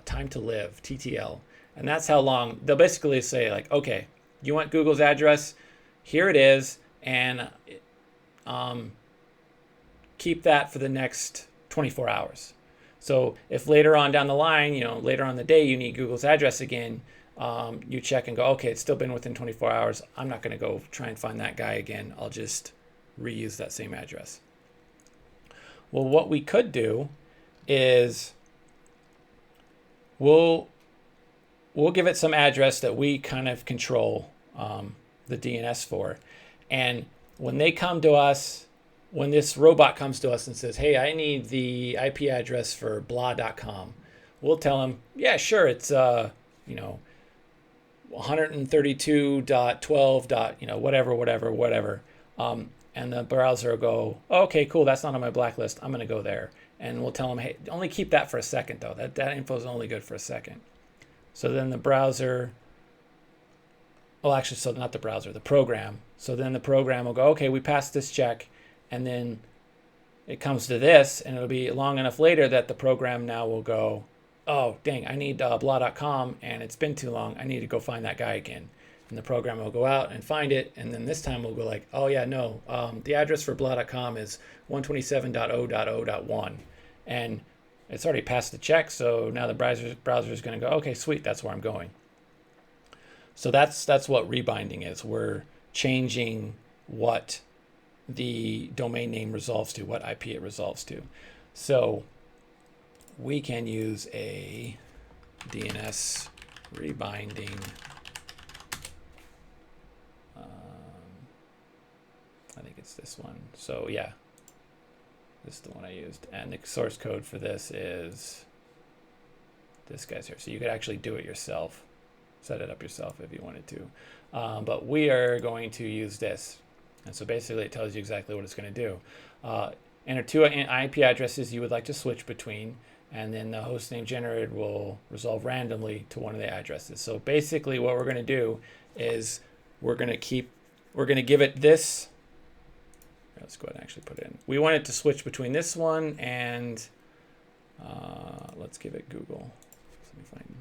S1: time to live, TTL, and that's how long. They'll basically say, like, okay, you want Google's address? Here it is, and keep that for the next 24 hours. So if later on down the line, later on in the day, you need Google's address again, you check and go, okay, it's still been within 24 hours. I'm not going to go try and find that guy again. I'll just reuse that same address. Well, what we could do is we'll give it some address that we kind of control the DNS for. And when they come to us, when this robot comes to us and says, hey, I need the IP address for blah.com, we'll tell them, yeah, sure, it's 132.12. Whatever. And the browser will go, oh, okay, cool, that's not on my blacklist. I'm going to go there. And we'll tell them, hey, only keep that for a second though. That info is only good for a second. So then the browser, well, actually, so not the browser, the program. So then the program will go, okay, we passed this check, and then it comes to this, and it'll be long enough later that the program now will go, oh, dang, I need blah.com, and it's been too long. I need to go find that guy again. And the program will go out and find it, and then this time we'll go like, oh yeah, no, the address for blah.com is 127.0.0.1, and it's already passed the check, so now the browser is going to go, okay, sweet, that's where I'm going. So that's what rebinding is. We're changing what the domain name resolves to, what IP it resolves to. So we can use a DNS rebinding. I think it's this one. So yeah, this is the one I used. And the source code for this is this guy's here. So you could actually do it yourself, set it up yourself if you wanted to. But we are going to use this. And so basically it tells you exactly what it's going to do. Enter 2 IP addresses you would like to switch between, and then the host name generated will resolve randomly to one of the addresses. So basically what we're going to do is we're going to give it this. Let's go ahead and actually put it in. We want it to switch between this one and let's give it Google. Let me find.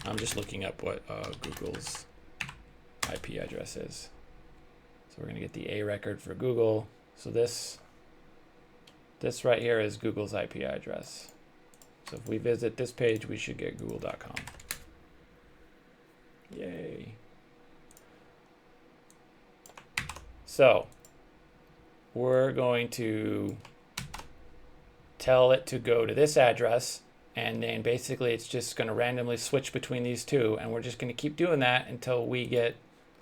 S1: I'm just looking up what Google's IP address is. So we're going to get the A record for Google. So this right here is Google's IP address. So if we visit this page, we should get google.com. Yay. So we're going to tell it to go to this address, and then basically it's just going to randomly switch between these two, and we're just going to keep doing that until we get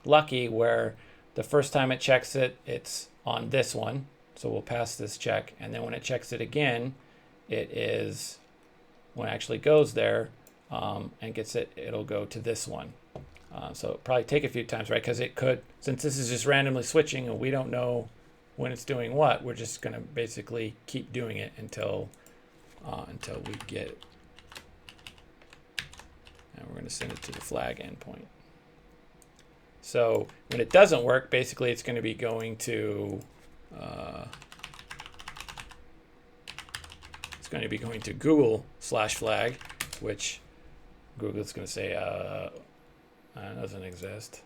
S1: lucky where the first time it checks it, it's on this one. So we'll pass this check, and then when it checks it again, it is, when it actually goes there and gets it, it'll go to this one. So it'll probably take a few times, right? Because it could, since this is just randomly switching and we don't know when it's doing what, we're just going to basically keep doing it until we get it. And we're going to send it to the flag endpoint. So when it doesn't work, basically it's going to be going to Google/flag, which Google's going to say doesn't exist.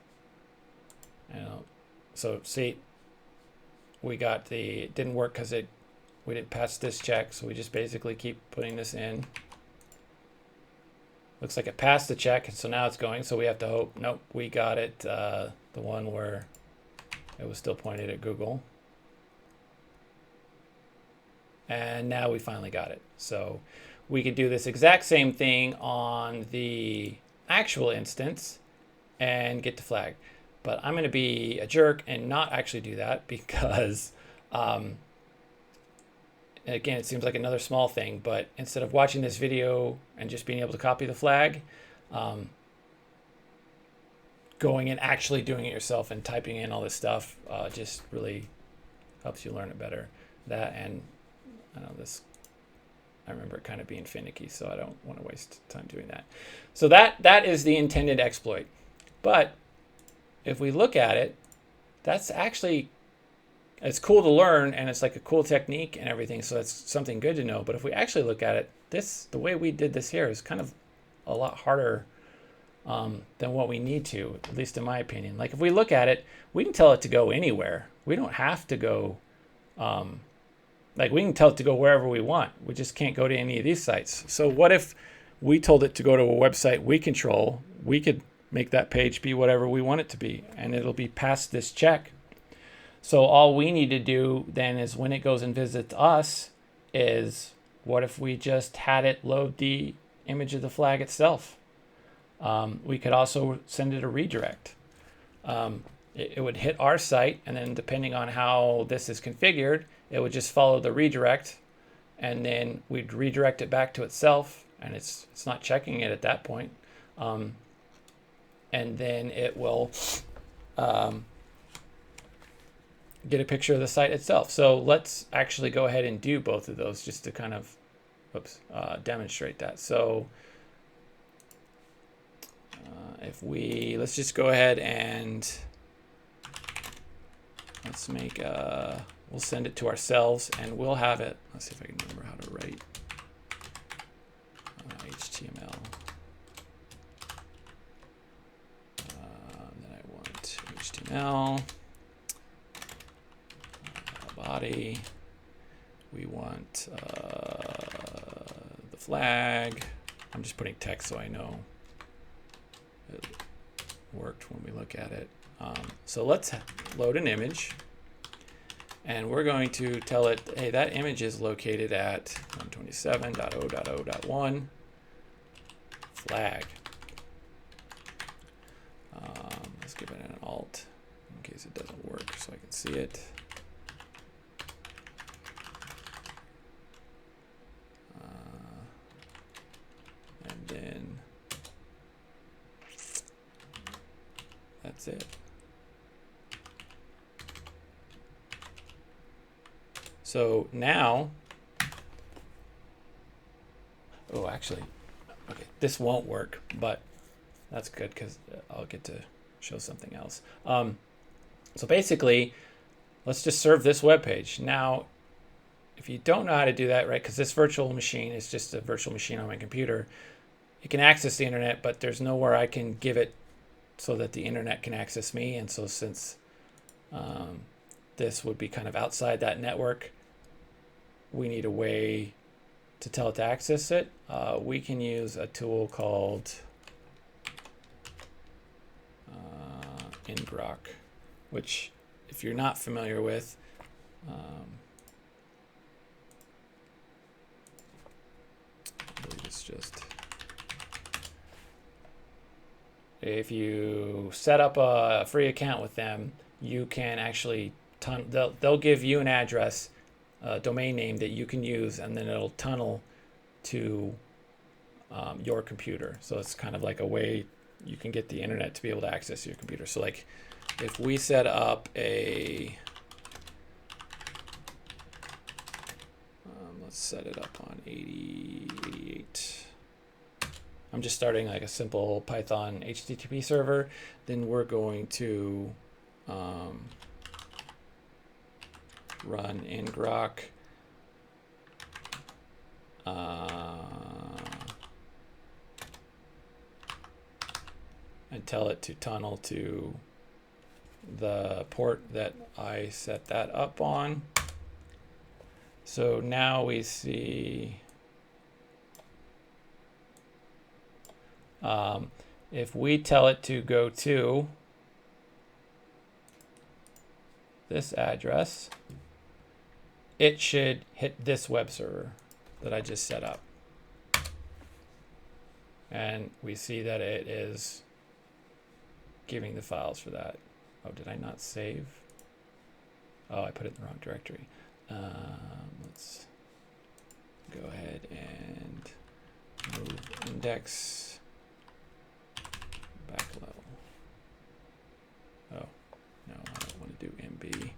S1: So see, we got it didn't work because we didn't pass this check, so we just basically keep putting this in. Looks like it passed the check, and so now it's going, so we have to hope, nope, we got it, the one where it was still pointed at Google. And now we finally got it. So we could do this exact same thing on the actual instance and get the flag. But I'm going to be a jerk and not actually do that because, again, it seems like another small thing, but instead of watching this video and just being able to copy the flag, going and actually doing it yourself and typing in all this stuff just really helps you learn it better. That, and I know this, I remember it kind of being finicky, so I don't want to waste time doing that. So that is the intended exploit. But if we look at it, that's actually, it's cool to learn, and it's like a cool technique and everything, so it's something good to know. But if we actually look at it, the way we did this here is kind of a lot harder than what we need to, at least in my opinion. Like if we look at it, we can tell it to go anywhere. We don't have to go, like we can tell it to go wherever we want. We just can't go to any of these sites. So what if we told it to go to a website we control? We could make that page be whatever we want it to be, and it'll be past this check. So all we need to do then is when it goes and visits us is, what if we just had it load the image of the flag itself? We could also send it a redirect. It would hit our site, and then depending on how this is configured, it would just follow the redirect, and then we'd redirect it back to itself, and it's not checking it at that point. And then it will get a picture of the site itself. So let's actually go ahead and do both of those just to kind of demonstrate that. So let's just go ahead and let's make we'll send it to ourselves, and we'll have it. Let's see if I can remember how to write HTML. Then I want HTML body. We want the flag. I'm just putting text so I know it worked when we look at it. So let's load an image, and we're going to tell it, hey, that image is located at 127.0.0.1 flag. Let's give it an alt in case it doesn't work so I can see it. And then that's it. So now, oh, actually, okay, this won't work, but that's good because I'll get to show something else. So basically, let's just serve this web page. Now, if you don't know how to do that, right, because this virtual machine is just a virtual machine on my computer, it can access the internet, but there's nowhere I can give it so that the internet can access me. And so since this would be kind of outside that network, we need a way to tell it to access it. We can use a tool called ngrok, which if you're not familiar with, I believe it's just, if you set up a free account with them, you can actually, they'll give you an address, a domain name that you can use, and then it'll tunnel to your computer. So it's kind of like a way you can get the internet to be able to access your computer. So like if we set up a, let's set it up on 88. I'm just starting like a simple Python HTTP server. Then we're going to run ngrok and tell it to tunnel to the port that I set that up on. So now we see if we tell it to go to this address, it should hit this web server that I just set up. And we see that it is giving the files for that. Oh, did I not save? Oh, I put it in the wrong directory. Let's go ahead and move index back a level. Oh, no, I don't want to do MB.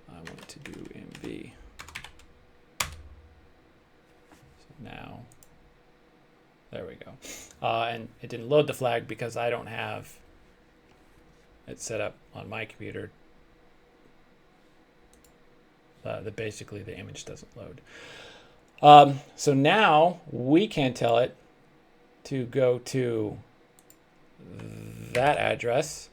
S1: I want it to do MV. So now, there we go. And it didn't load the flag because I don't have it set up on my computer. Basically the image doesn't load. So now we can tell it to go to that address,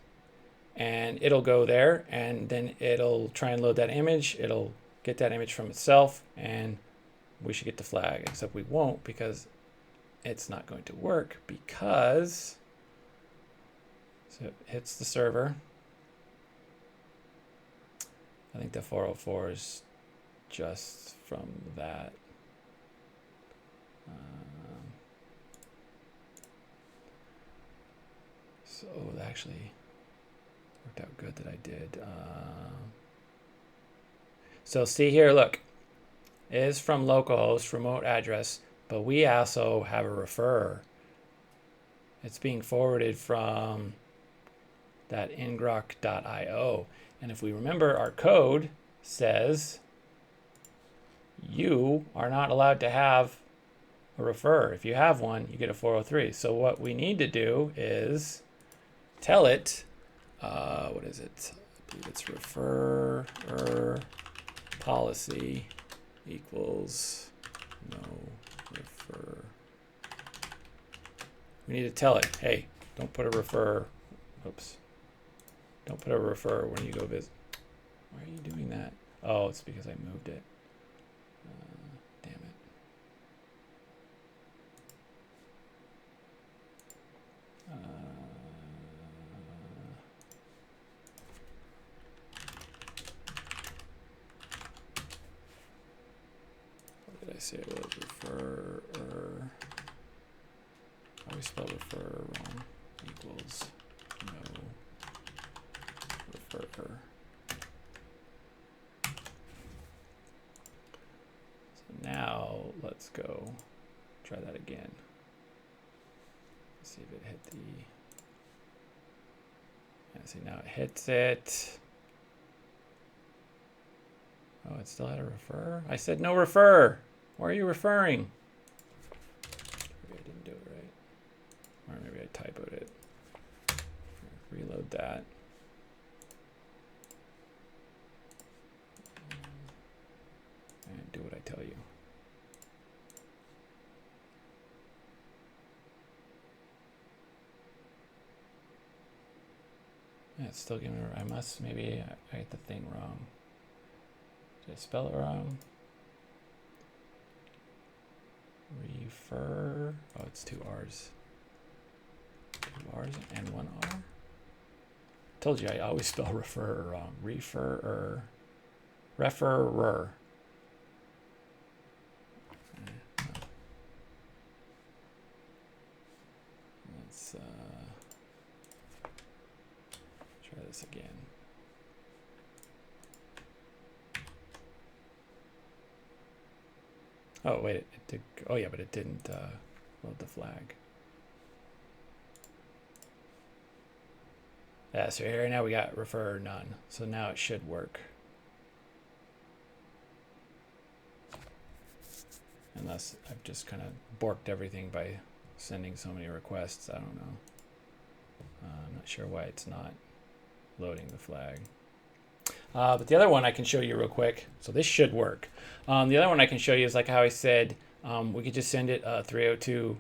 S1: and it'll go there, and then it'll try and load that image. It'll get that image from itself, and we should get the flag, except we won't because it's not going to work because, so it hits the server. I think the 404 is just from that. So that actually worked out good that I did. So see here, look, it is from localhost remote address, but we also have a referrer. It's being forwarded from .ngrok.io. And if we remember, our code says you are not allowed to have a refer. If you have one, you get a 403. So what we need to do is tell it, what is it? I believe it's refer policy equals no refer. We need to tell it, hey, don't put a refer. Oops. Don't put a refer when you go visit. Why are you doing that? Oh, it's because I moved it. Damn it. What did I say it was? Refer. I always spell refer wrong. Equals no refer. So now let's go try that again. Let's see if it hit the. Yeah, see now it hits it. Oh, it still had a refer? I said no refer. Why are you referring? Maybe I didn't do it right. Or maybe I typoed it. Reload that. And do what I tell you. Yeah, it's still giving me. I must, maybe I hit the thing wrong. Did I spell it wrong? Refer. Oh, it's 2 R's. 2 R's and 1 R. Told you I always spell refer wrong. Referer. Referer. Let's try this again. Oh wait, it did. Oh yeah, but it didn't load the flag. Yeah, so here now we got refer none. So now it should work. Unless I've just kind of borked everything by sending so many requests. I don't know. I'm not sure why it's not loading the flag. But the other one I can show you real quick. So this should work. The other one I can show you is like how I said, we could just send it a 302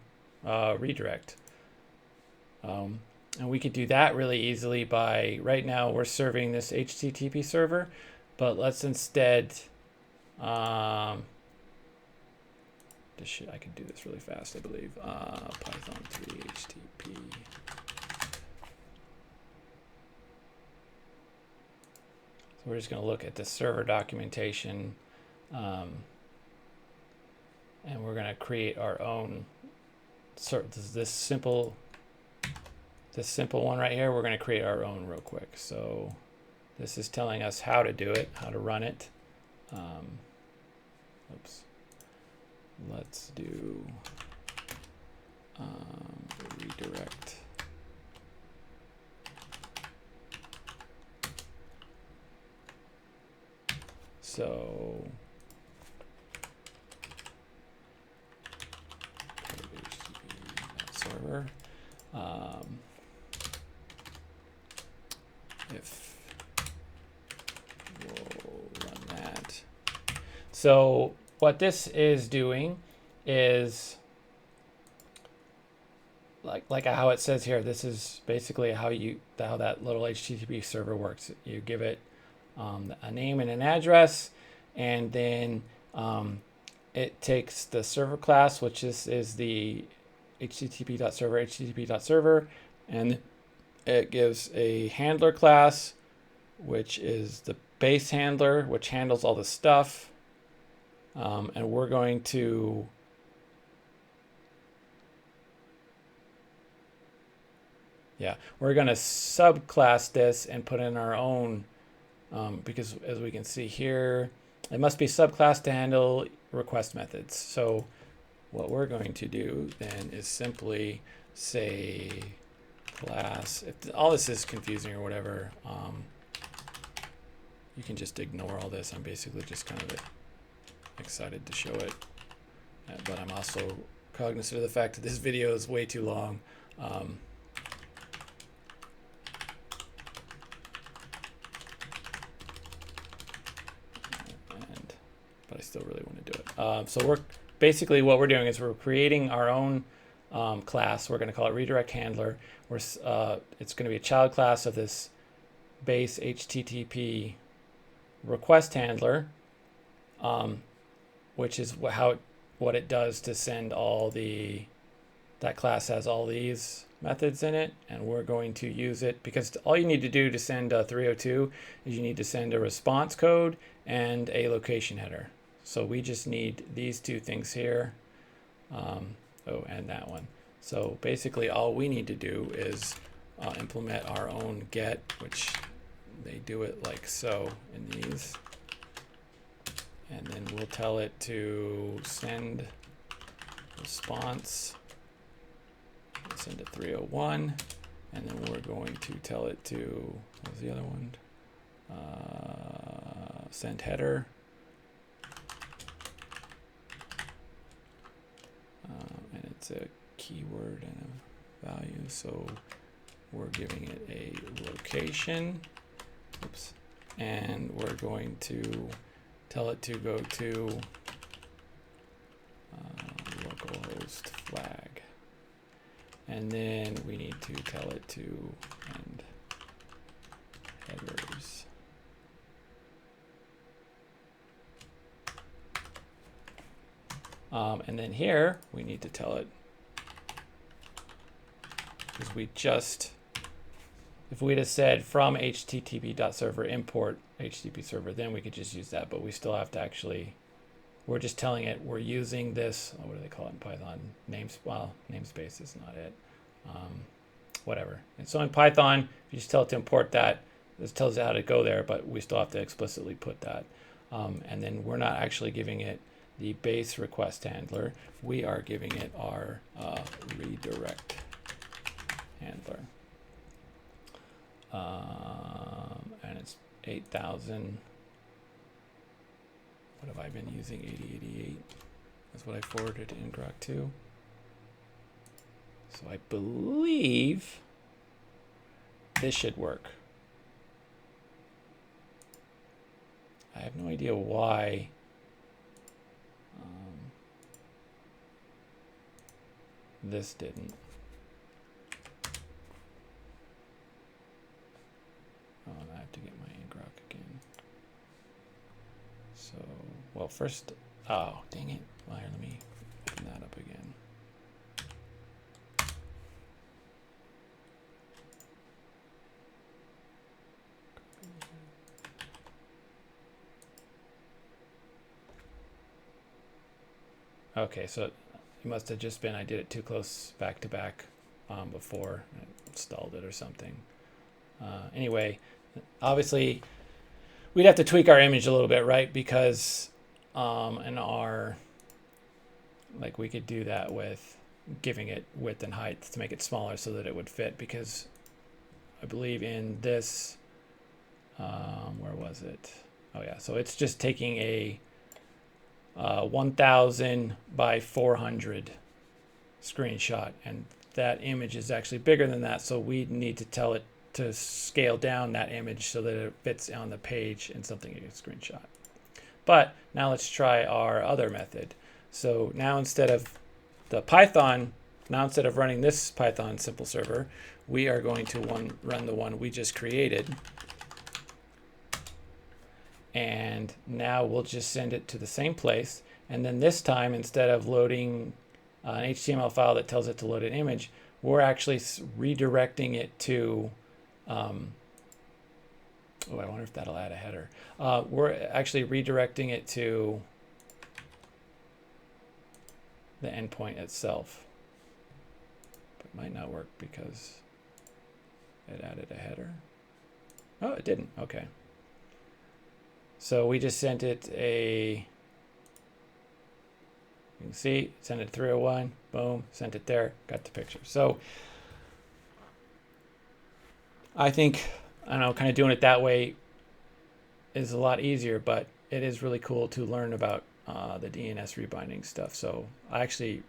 S1: redirect. And we could do that really easily by, right now we're serving this HTTP server, but let's instead, I can do this really fast, I believe. Python 3 HTTP. So we're just going to look at the server documentation, and we're going to create our own. This simple one right here, we're going to create our own real quick. So this is telling us how to do it, how to run it. Oops. Let's do redirect. So server. If we'll run that. So what this is doing is like how it says here. This is basically how that little HTTP server works. You give it a name and an address, and then it takes the server class, which is the http.server, and it gives a handler class, which is the base handler, which handles all the stuff. And we're going to subclass this and put in our own, because as we can see here, it must be subclass to handle request methods. So what we're going to do then is simply say class. If all this is confusing or whatever, you can just ignore all this. I'm basically just kind of excited to show it, but I'm also cognizant of the fact that this video is way too long. But I still really want to do it. So we're basically, what we're doing is we're creating our own class. We're going to call it redirect handler. It's going to be a child class of this base HTTP request handler, which is what it does to send all that class has all these methods in it, and we're going to use it because all you need to do to send 302 is you need to send a response code and a location header. So we just need these two things here. Oh, and that one. So basically all we need to do is implement our own get, which they do it like so in these. And then we'll tell it to send response, we'll send it 301, and then we're going to tell it to, what was the other one? Send header. And it's a keyword and a value, so we're giving it a location. Oops. And we're going to tell it to go to localhost flag. And then we need to tell it to end headers. And then here we need to tell it, because if we'd have said from http.server import HTTP server, then we could just use that, but we still have to actually, we're just telling it we're using this, what do they call it in Python? Namespace is not it. Whatever. And so in Python, if you just tell it to import that, this tells it how to go there, but we still have to explicitly put that. And then we're not actually giving it the base request handler. We are giving it our redirect handler. And it's 8,000. What have I been using? 8088. That's what I forwarded to ngrok to. So I believe this should work. I have no idea why this didn't. Oh, and I have to get my ngrok again. So, well, first, oh, dang it. Well, here, let me open that up again. Okay, so it must have just been I did it too close back to back before I installed it or something. Anyway, obviously we'd have to tweak our image a little bit, right? Because we could do that with giving it width and height to make it smaller so that it would fit, because I believe in this, where was it? Oh yeah, so it's just taking a 1000 by 400 screenshot, and that image is actually bigger than that, so we need to tell it to scale down that image so that it fits on the page and something you can screenshot. But now let's try our other method. So now instead of running this Python simple server, we are going to run the one we just created. And now we'll just send it to the same place. And then this time, instead of loading an HTML file that tells it to load an image, we're actually redirecting it to, oh, I wonder if that'll add a header. We're actually redirecting it to the endpoint itself. But it might not work because it added a header. Oh, it didn't. Okay. So we just sent it you can see, sent it 301, boom, sent it there, got the picture. So I think, I don't know, kind of doing it that way is a lot easier, but it is really cool to learn about the DNS rebinding stuff. So I actually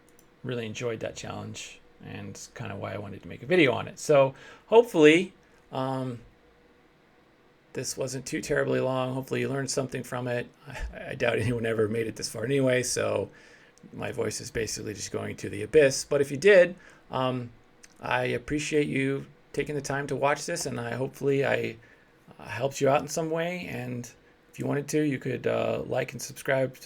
S1: really enjoyed that challenge, and it's kind of why I wanted to make a video on it. So hopefully this wasn't too terribly long. Hopefully you learned something from it. I doubt anyone ever made it this far anyway, so my voice is basically just going to the abyss. But if you did, I appreciate you taking the time to watch this, and hopefully I helped you out in some way. And if you wanted to, you could like and subscribe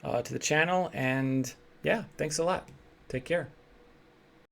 S1: to the channel. And yeah, thanks a lot. Take care.